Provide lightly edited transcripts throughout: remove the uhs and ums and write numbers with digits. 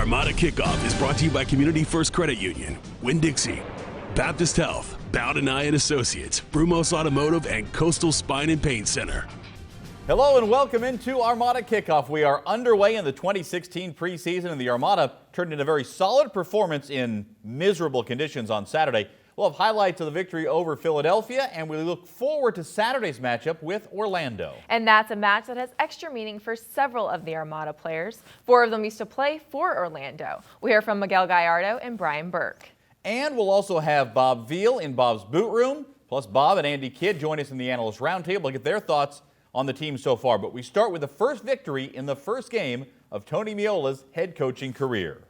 Armada Kickoff is brought to you by Community First Credit Union, Winn-Dixie, Baptist Health, Bowden Eye and Associates, Brumos Automotive, and Coastal Spine and Pain Center. Hello and welcome into Armada Kickoff. We are underway in the 2016 preseason, and the Armada turned in a very solid performance in miserable conditions on Saturday. We'll have highlights of the victory over Philadelphia, and we look forward to Saturday's matchup with Orlando. And that's a match that has extra meaning for several of the Armada players. 4 of them used to play for Orlando. We hear from Miguel Gallardo and Brian Burke. And we'll also have Bob Veal in Bob's Bootroom, plus Bob and Andy Kidd join us in the Analyst Roundtable to get their thoughts on the team so far. But we start with the first victory in the first game of Tony Meola's head coaching career.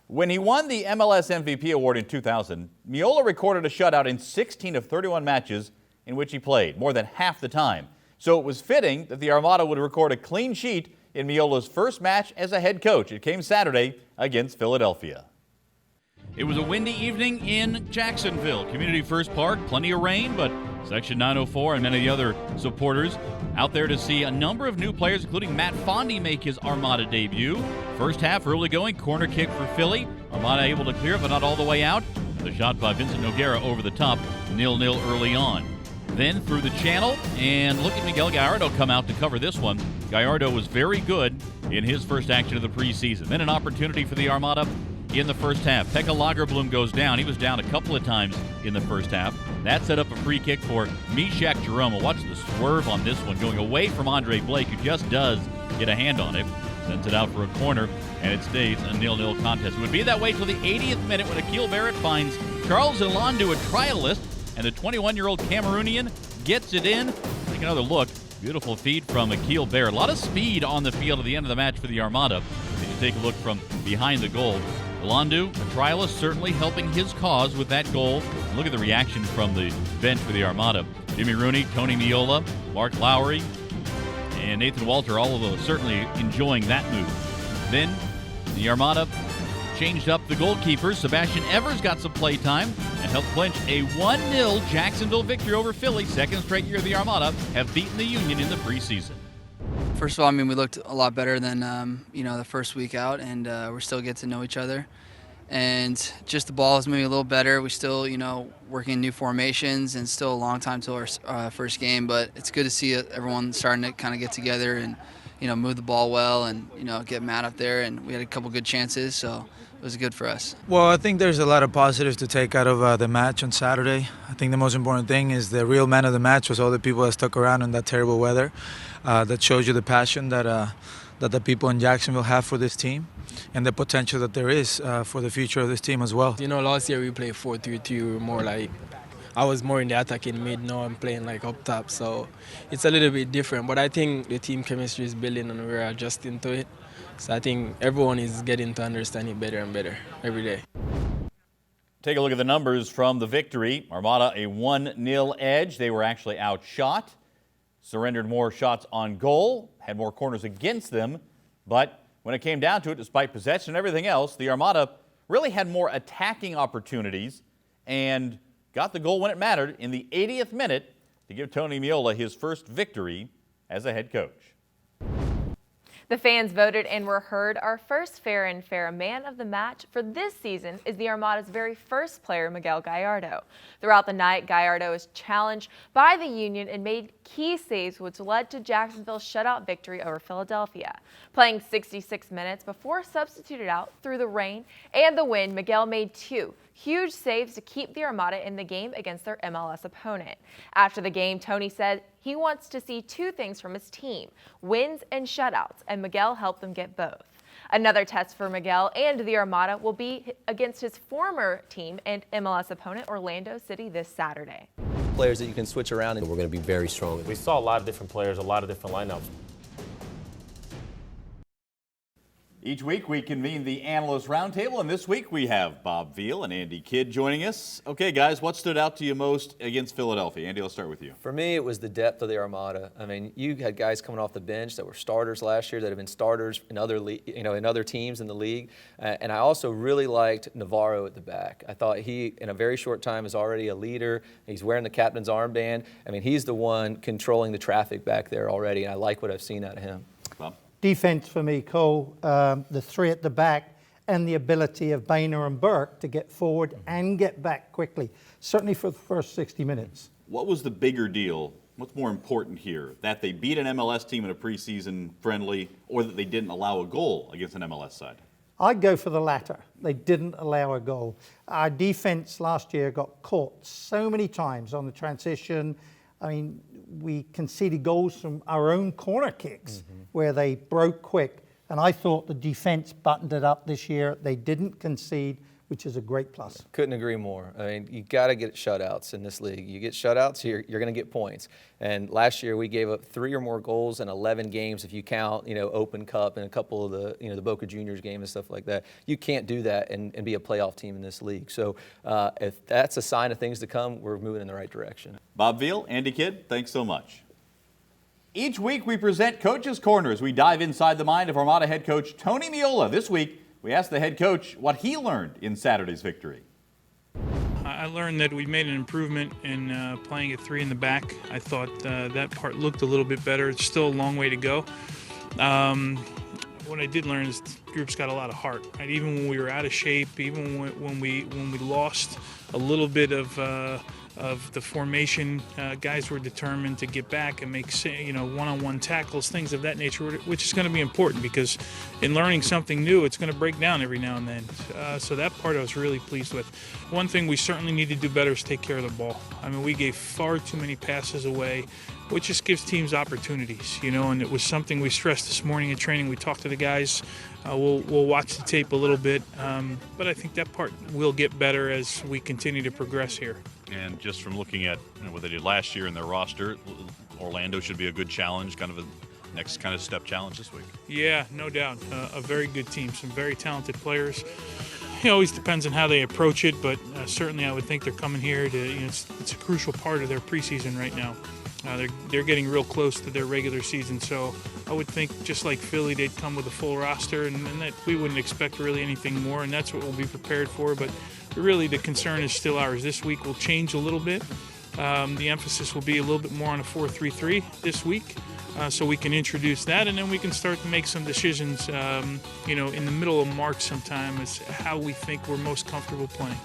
When he won the MLS MVP award in 2000, Meola recorded a shutout in 16 of 31 matches in which he played, more than half the time. So it was fitting that the Armada would record a clean sheet in Meola's first match as a head coach. It came Saturday against Philadelphia. It was a windy evening in Jacksonville. Community First Park, plenty of rain, but Section 904 and many of the other supporters out there to see a number of new players, including Matt Fondy, make his Armada debut. First half early going, corner kick for Philly. Armada able to clear it, but not all the way out. The shot by Vincent Noguera over the top, 0-0 early on. Then through the channel, and look at Miguel Gallardo come out to cover this one. Gallardo was very good in his first action of the preseason. Then an opportunity for the Armada in the first half. Pekka Lagerblom goes down. He was down a couple of times in the first half. That set up a free kick for Mishak Jerome. Watch the swerve on this one, going away from Andre Blake, who just does get a hand on it. Sends it out for a corner, and it stays a 0-0 contest. It would be that way till the 80th minute when Akil Barrett finds Charles Elandu, a trialist, and the 21-year-old Cameroonian gets it in. Take another look. Beautiful feed from Akil Barrett. A lot of speed on the field at the end of the match for the Armada. If you take a look from behind the goal. Elandu, a trialist, certainly helping his cause with that goal. Look at the reaction from the bench for the Armada. Jimmy Rooney, Tony Meola, Mark Lowry, and Nathan Walter, all of those certainly enjoying that move. Then the Armada changed up the goalkeepers. Sebastian Evers got some play time and helped clinch a 1-0 Jacksonville victory over Philly. Second straight year the Armada have beaten the Union in the preseason. First of all, we looked a lot better than the first week out, and we're still getting to know each other. And just the ball is maybe a little better. We still, working new formations, and still a long time till our first game. But it's good to see everyone starting to kind of get together and, move the ball well and, get Matt up there. And we had a couple good chances, so it was good for us. Well, I think there's a lot of positives to take out of the match on Saturday. I think the most important thing is the real man of the match was all the people that stuck around in that terrible weather. That shows you the passion that the people in Jacksonville have for this team and the potential that there is for the future of this team as well. Last year we played 4-3-3. We were more like, I was more in the attacking mid. Now I'm playing like up top, so it's a little bit different. But I think the team chemistry is building and we're adjusting to it. So I think everyone is getting to understand it better and better every day. Take a look at the numbers from the victory. Armada a 1-0 edge. They were actually outshot, surrendered more shots on goal, had more corners against them. But when it came down to it, despite possession and everything else, the Armada really had more attacking opportunities and got the goal when it mattered in the 80th minute to give Tony Meola his first victory as a head coach. The fans voted and were heard. Our first fair and fair man of the match for this season is the Armada's very first player, Miguel Gallardo. Throughout the night, Gallardo was challenged by the Union and made key saves, which led to Jacksonville's shutout victory over Philadelphia. Playing 66 minutes before substituted out through the rain and the wind, Miguel made 2 huge saves to keep the Armada in the game against their MLS opponent. After the game, Tony said he wants to see 2 things from his team, wins and shutouts, and Miguel helped them get both. Another test for Miguel and the Armada will be against his former team and MLS opponent, Orlando City, this Saturday. Players that you can switch around, and we're going to be very strong. We saw a lot of different players, a lot of different lineups. Each week we convene the Analyst Roundtable, and this week we have Bob Veal and Andy Kidd joining us. Okay, guys, what stood out to you most against Philadelphia? Andy, let's start with you. For me, it was the depth of the Armada. I mean, you had guys coming off the bench that were starters last year that have been starters in other in other teams in the league. And I also really liked Navarro at the back. I thought he, in a very short time, is already a leader. He's wearing the captain's armband. I mean, he's the one controlling the traffic back there already, and I like what I've seen out of him. Bob? Defense for me, Cole, the three at the back, and the ability of Boehner and Burke to get forward and get back quickly, certainly for the first 60 minutes. What was the bigger deal? What's more important here? That they beat an MLS team in a preseason friendly, or that they didn't allow a goal against an MLS side? I'd go for the latter. They didn't allow a goal. Our defense last year got caught so many times on the transition. I mean, we conceded goals from our own corner kicks where they broke quick. And I thought the defense buttoned it up this year. They didn't concede, which is a great plus. Couldn't agree more. I mean, you got to get shutouts in this league. You get shutouts, you're going to get points. And last year we gave up 3 or more goals in 11 games if you count, Open Cup and a couple of the, the Boca Juniors game and stuff like that. You can't do that and be a playoff team in this league. So if that's a sign of things to come, we're moving in the right direction. Bob Veal, Andy Kidd, thanks so much. Each week we present Coach's Corner as we dive inside the mind of Armada head coach Tony Meola. This week we asked the head coach what he learned in Saturday's victory. I learned that we made an improvement in playing at 3 in the back. I thought that part looked a little bit better. It's still a long way to go. What I did learn is the group's got a lot of heart. Right? Even when we were out of shape, even when we lost a little bit of the formation, guys were determined to get back and make one-on-one tackles, things of that nature, which is going to be important because in learning something new, it's going to break down every now and then. So that part I was really pleased with. One thing we certainly need to do better is take care of the ball. I mean, we gave far too many passes away, which just gives teams opportunities, and it was something we stressed this morning in training. We talked to the guys. We'll watch the tape a little bit, but I think that part will get better as we continue to progress here. And just from looking at what they did last year in their roster, Orlando should be a good challenge, kind of a next kind of step challenge this week. Yeah, no doubt. A very good team, some very talented players. It always depends on how they approach it, but certainly I would think they're coming here to, it's a crucial part of their preseason right now. They're getting real close to their regular season, so I would think just like Philly, they'd come with a full roster, and that we wouldn't expect really anything more, and that's what we'll be prepared for. But really, the concern is still ours. This week will change a little bit. The emphasis will be a little bit more on a 4-3-3 this week, so we can introduce that, and then we can start to make some decisions, in the middle of March sometime as how we think we're most comfortable playing.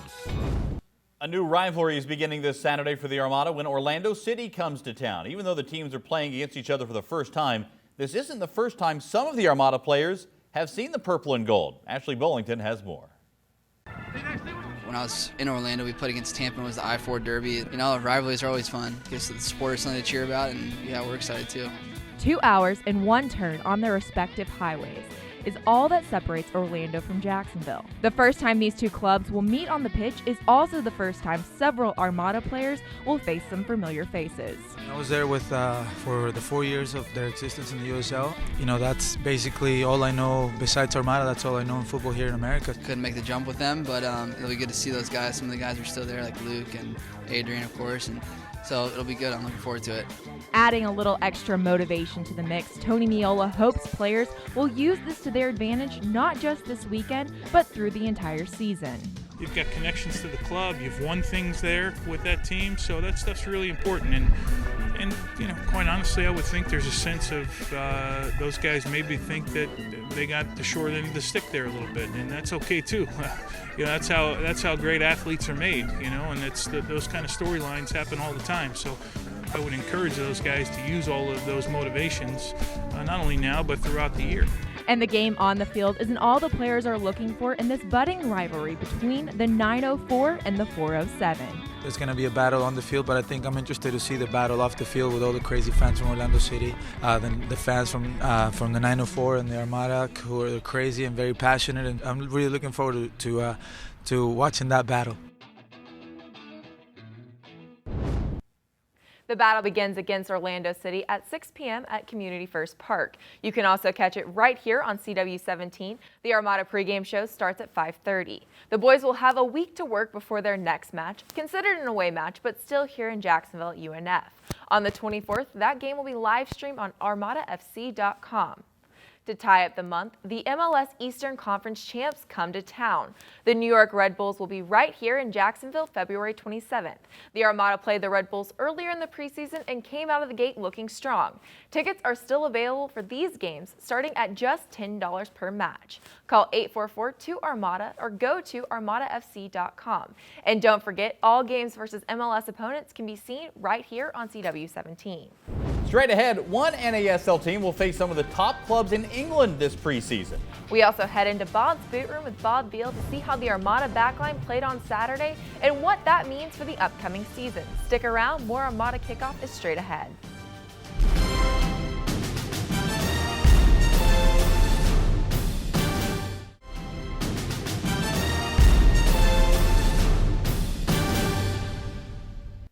A new rivalry is beginning this Saturday for the Armada when Orlando City comes to town. Even though the teams are playing against each other for the first time, this isn't the first time some of the Armada players have seen the purple and gold. Ashlea Bullington has more. When I was in Orlando, we played against Tampa. It was the I-4 Derby. Rivalries are always fun. Gives the supporters something to cheer about, and yeah, we're excited too. 2 hours and 1 turn on their respective highways is all that separates Orlando from Jacksonville. The first time these two clubs will meet on the pitch is also the first time several Armada players will face some familiar faces. I was there for the 4 years of their existence in the USL. That's basically all I know besides Armada. That's all I know in football here in America. Couldn't make the jump with them, but it'll be good to see those guys. Some of the guys are still there, like Luke and Adrian, of course, and so it'll be good. I'm looking forward to it. Adding a little extra motivation to the mix, Tony Meola hopes players will use this to their advantage not just this weekend, but through the entire season. You've got connections to the club. You've won things there with that team, so that stuff's really important. And quite honestly, I would think there's a sense of those guys maybe think that they got the short end of the stick there a little bit, and that's okay too. That's how great athletes are made, and those kind of storylines happen all the time. So I would encourage those guys to use all of those motivations, not only now but throughout the year. And the game on the field isn't all the players are looking for in this budding rivalry between the 904 and the 407. There's going to be a battle on the field, but I think I'm interested to see the battle off the field with all the crazy fans from Orlando City, the fans from the 904 and the Armada who are crazy and very passionate, and I'm really looking forward to watching that battle. The battle begins against Orlando City at 6 p.m. at Community First Park. You can also catch it right here on CW17. The Armada pregame show starts at 5:30. The boys will have a week to work before their next match, considered an away match, but still here in Jacksonville at UNF. On the 24th, that game will be live streamed on ArmadaFC.com. To tie up the month, the MLS Eastern Conference champs come to town. The New York Red Bulls will be right here in Jacksonville February 27th. The Armada played the Red Bulls earlier in the preseason and came out of the gate looking strong. Tickets are still available for these games starting at just $10 per match. Call 844-2-ARMADA or go to armadafc.com. And don't forget, all games versus MLS opponents can be seen right here on CW17. Straight ahead, one NASL team will face some of the top clubs in England this preseason. We also head into Bob's Bootroom with Bob Veal to see how the Armada backline played on Saturday and what that means for the upcoming season. Stick around, more Armada Kickoff is straight ahead.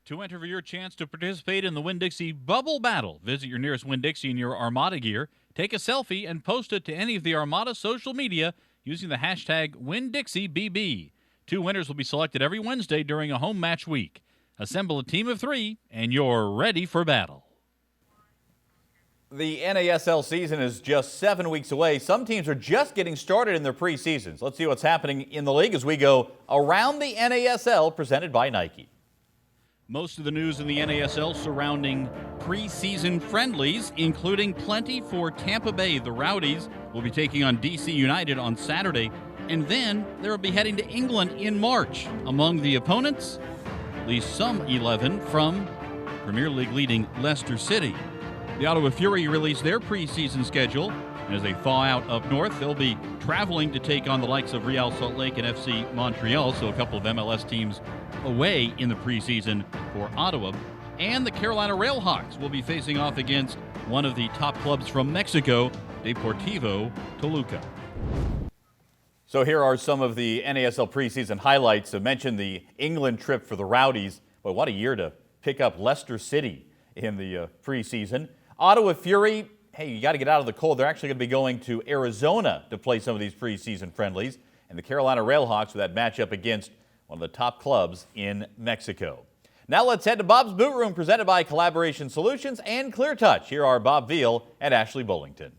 To enter for your chance to participate in the Winn-Dixie Bubble Battle, visit your nearest Winn-Dixie in your Armada gear, take a selfie, and post it to any of the Armada social media using the hashtag WinnDixieBB. 2 winners will be selected every Wednesday during a home match week. Assemble a team of 3, and you're ready for battle. The NASL season is just 7 weeks away. Some teams are just getting started in their preseasons. Let's see what's happening in the league as we go around the NASL, presented by Nike. Most of the news in the NASL surrounding preseason friendlies, including plenty for Tampa Bay. The Rowdies will be taking on DC United on Saturday, and then they'll be heading to England in March. Among the opponents, at least some 11 from Premier League leading Leicester City. The Ottawa Fury released their preseason schedule, and as they thaw out up north, they'll be traveling to take on the likes of Real Salt Lake and FC Montreal, so a couple of MLS teams away in the preseason for Ottawa. And the Carolina Railhawks will be facing off against one of the top clubs from Mexico, Deportivo Toluca. So here are some of the NASL preseason highlights. I mentioned the England trip for the Rowdies. But what a year to pick up Leicester City in the preseason. Ottawa Fury, hey, you got to get out of the cold. They're actually going to be going to Arizona to play some of these preseason friendlies. And the Carolina Railhawks with that matchup against one of the top clubs in Mexico. Now let's head to Bob's Bootroom, presented by Collaboration Solutions and Clear Touch. Here are Bob Veal and Ashlea Bullington.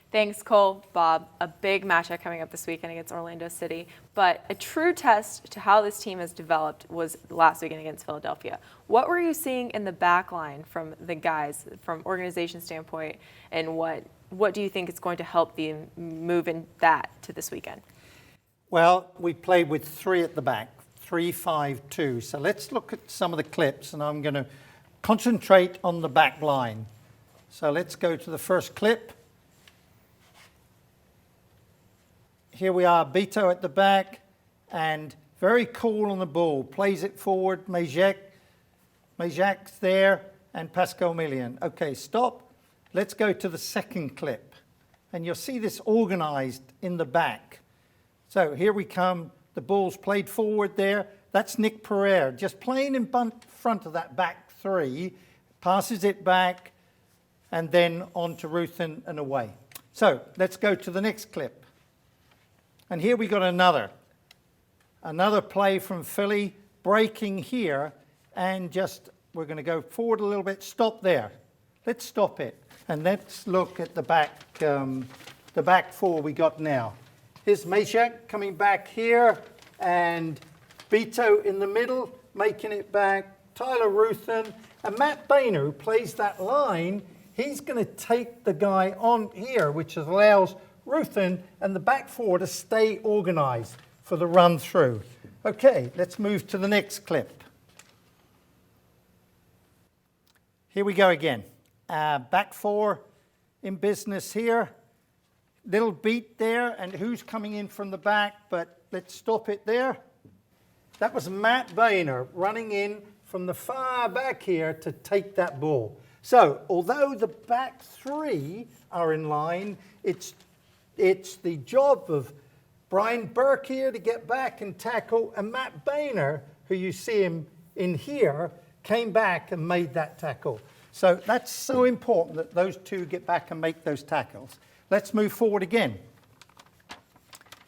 Thanks, Cole. Bob, a big matchup coming up this weekend against Orlando City, but a true test to how this team has developed was last weekend against Philadelphia. What were you seeing in the back line from the guys, from organization standpoint, and what do you think is going to help the move in that to this weekend? Well, we played with 3 at the back, 3-5-2. So let's look at some of the clips, and I'm going to concentrate on the back line. So let's go to the first clip. Here we are, Beto at the back, and very cool on the ball. Plays it forward, Majek's there, and Pascal Millian. Okay, stop. Let's go to the second clip. And you'll see this organized in the back. So here we come. The ball's played forward there. That's Nick Pereira, just playing in front of that back 3. Passes it back, and then on to Ruthin and away. So let's go to the next clip. And here we got another play from Philly, breaking here, and we're going to go forward a little bit, stop there. Let's stop it, and let's look at the back 4 we got now. Here's Majek coming back here, and Beto in the middle, making it back, Tyler Ruthin, and Matt Boehner, who plays that line, he's going to take the guy on here, which allows Ruthin and the back 4 to stay organized for the run through. Okay, let's move to the next clip. Here we go again. Back 4 in business here. Little beat there, and who's coming in from the back, but let's stop it there. That was Matt Boehner running in from the far back here to take that ball. So, although the back 3 are in line, it's the job of Brian Burke here to get back and tackle, and Matt Boehner, who you see him in here, came back and made that tackle. So that's so important that those 2 get back and make those tackles. Let's move forward again.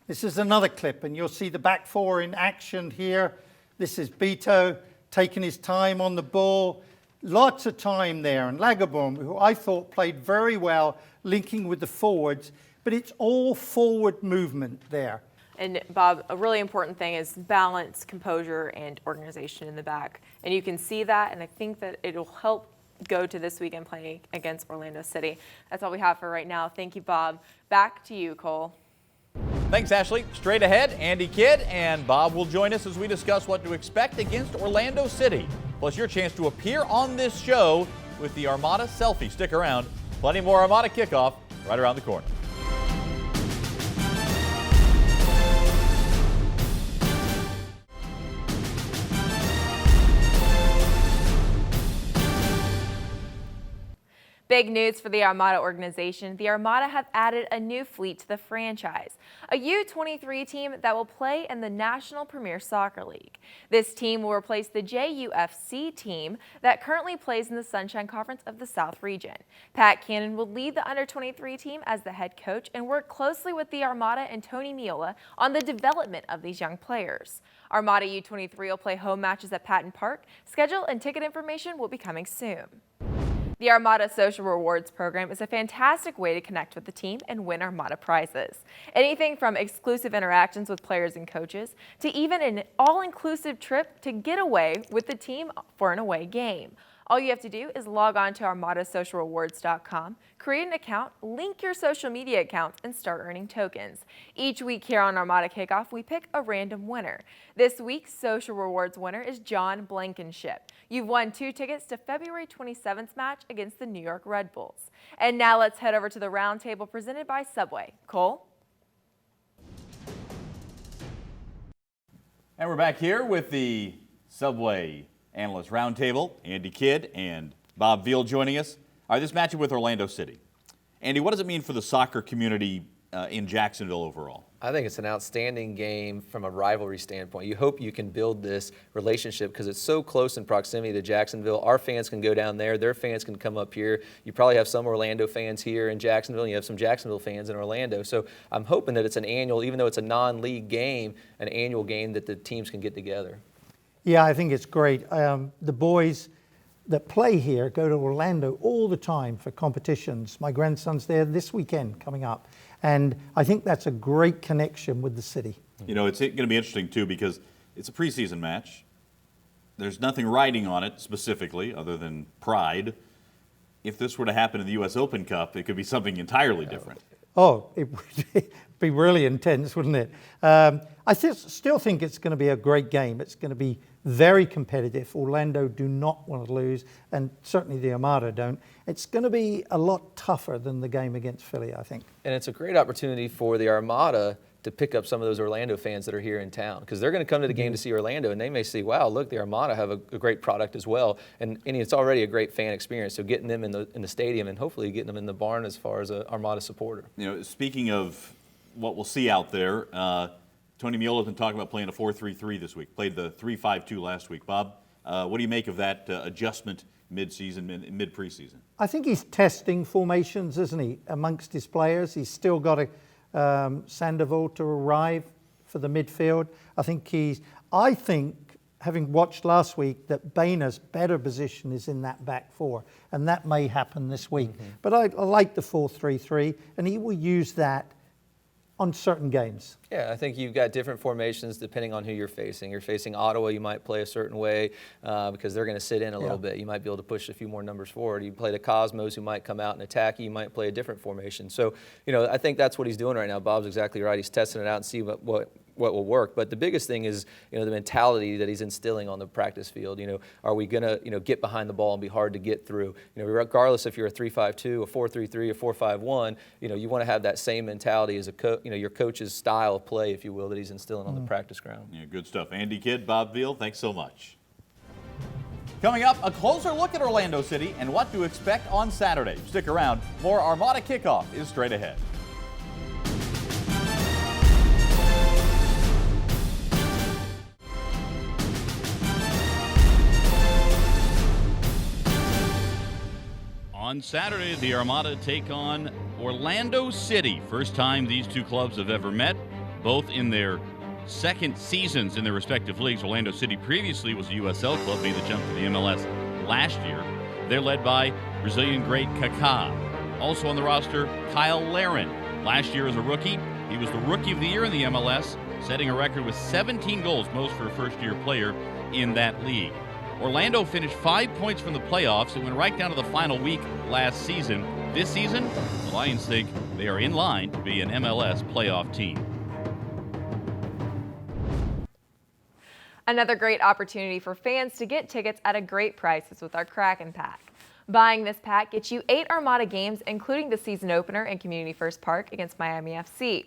This is another clip, and you'll see the back four in action here. This is Beto taking his time on the ball. Lots of time there. And Lagerbaum, who I thought played very well, linking with the forwards, but it's all forward movement there. And Bob, a really important thing is balance, composure, and organization in the back. And you can see that, and I think that it'll help go to this weekend playing against Orlando City. That's all we have for right now. Thank you, Bob. Back to you, Cole. Thanks, Ashley. Straight ahead, Andy Kidd and Bob will join us as we discuss what to expect against Orlando City. Plus your chance to appear on this show with the Armada selfie. Stick around. Plenty more Armada Kickoff right around the corner. Big news for the Armada organization. The Armada have added a new fleet to the franchise, a U23 team that will play in the National Premier Soccer League. This team will replace the JUFC team that currently plays in the Sunshine Conference of the South region. Pat Cannon will lead the under-23 team as the head coach and work closely with the Armada and Tony Meola on the development of these young players. Armada U23 will play home matches at Patton Park. Schedule and ticket information will be coming soon. The Armada Social Rewards program is a fantastic way to connect with the team and win Armada prizes. Anything from exclusive interactions with players and coaches to even an all-inclusive trip to get away with the team for an away game. All you have to do is log on to armadasocialrewards.com, create an account, link your social media accounts, and start earning tokens. Each week here on Armada Kickoff, we pick a random winner. This week's Social Rewards winner is John Blankenship. You've won 2 tickets to February 27th match against the New York Red Bulls. And now let's head over to the roundtable presented by Subway. Cole? And we're back here with the Subway Analyst Roundtable. Andy Kidd and Bob Veal joining us. All right, this matchup with Orlando City. Andy, what does it mean for the soccer community in Jacksonville overall? I think it's an outstanding game from a rivalry standpoint. You hope you can build this relationship because it's so close in proximity to Jacksonville. Our fans can go down there. Their fans can come up here. You probably have some Orlando fans here in Jacksonville. And you have some Jacksonville fans in Orlando. So I'm hoping that it's an annual, even though it's a non-league game, an annual game that the teams can get together. Yeah, I think it's great. The boys that play here go to Orlando all the time for competitions. My grandson's there this weekend coming up. And I think that's a great connection with the city. You know, it's going to be interesting, too, because it's a preseason match. There's nothing riding on it specifically other than pride. If this were to happen in the U.S. Open Cup, it could be something entirely different. Oh, it would be really intense, wouldn't it? I still think it's going to be a great game. It's going to be very competitive. Orlando do not want to lose, and certainly the Armada don't. It's going to be a lot tougher than the game against Philly, I think. And it's a great opportunity for the Armada to pick up some of those Orlando fans that are here in town because they're going to come to the game to see Orlando, and they may see, wow, look, the Armada have a great product as well, and it's already a great fan experience. So getting them in the stadium and hopefully getting them in the barn as far as an Armada supporter. You know, speaking of what we'll see out there, Tony Meola's been talking about playing a 4-3-3 this week. Played the 3-5-2 last week. Bob, what do you make of that adjustment mid-season, mid-preseason? I think he's testing formations, isn't he, amongst his players. He's still got Sandoval to arrive for the midfield. I think, having watched last week, that Boehner's better position is in that back four, and that may happen this week. Mm-hmm. But I like the 4-3-3, and he will use that on certain games. Yeah, I think you've got different formations depending on who you're facing. You're facing Ottawa, you might play a certain way because they're going to sit in a little bit. You might be able to push a few more numbers forward. You play the Cosmos who might come out and attack you. You might play a different formation. So, you know, I think that's what he's doing right now. Bob's exactly right. He's testing it out and see what will work. But the biggest thing is, you know, the mentality that he's instilling on the practice field. You know, are we going to, you know, get behind the ball and be hard to get through? You know, regardless if you're a 3-5-2, a 4-3-3, a 4-5-1, you know, you want to have that same mentality as your coach's style of play, if you will, that he's instilling on the practice ground. Yeah, good stuff. Andy Kidd, Bob Veal, thanks so much. Coming up, a closer look at Orlando City and what to expect on Saturday. Stick around. More Armada Kickoff is straight ahead. On Saturday, the Armada take on Orlando City. First time these two clubs have ever met. both in their second seasons in their respective leagues. Orlando City previously was a USL club, made the jump to the MLS last year. They're led by Brazilian great Kaká. Also on the roster, Kyle Larin. Last year as a rookie, he was the Rookie of the Year in the MLS, setting a record with 17 goals, most for a first-year player in that league. Orlando finished 5 points from the playoffs. It went right down to the final week last season. This season, the Lions think they are in line to be an MLS playoff team. Another great opportunity for fans to get tickets at a great price is with our Kraken Pack. Buying this pack gets you 8 Armada games, including the season opener in Community First Park against Miami FC,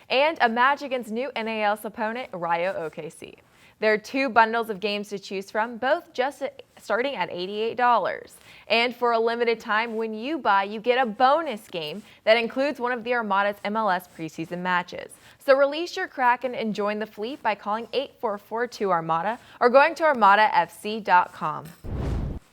and a match against new NAL's opponent, Rayo OKC. There are 2 bundles of games to choose from, both just starting at $88. And for a limited time, when you buy, you get a bonus game that includes one of the Armada's MLS preseason matches. So release your Kraken and join the fleet by calling 8442-ARMADA or going to armadafc.com.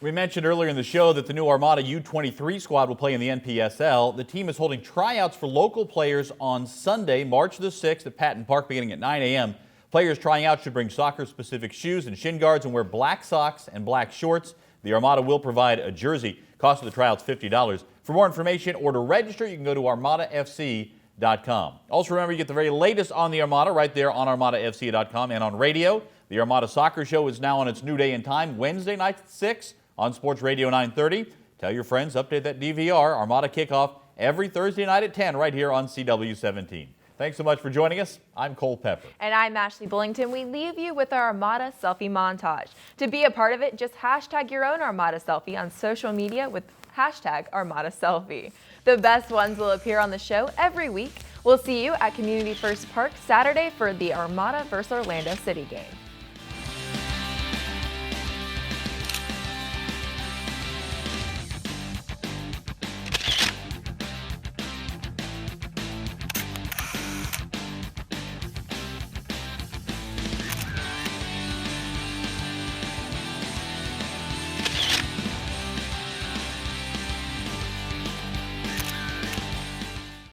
We mentioned earlier in the show that the new Armada U23 squad will play in the NPSL. The team is holding tryouts for local players on Sunday, March the 6th at Patton Park beginning at 9 a.m. Players trying out should bring soccer-specific shoes and shin guards and wear black socks and black shorts. The Armada will provide a jersey. Cost of the tryout's $50. For more information or to register, you can go to armadafc.com. Also remember, you get the very latest on the Armada right there on armadafc.com and on radio. The Armada Soccer Show is now on its new day and time, Wednesday nights at 6 on Sports Radio 930. Tell your friends, update that DVR. Armada Kickoff every Thursday night at 10 right here on CW 17. Thanks so much for joining us. I'm Cole Pepper. And I'm Ashlea Bullington. We leave you with our Armada selfie montage. To be a part of it, just hashtag your own Armada selfie on social media with hashtag Armada Selfie. The best ones will appear on the show every week. We'll see you at Community First Park Saturday for the Armada vs. Orlando City game.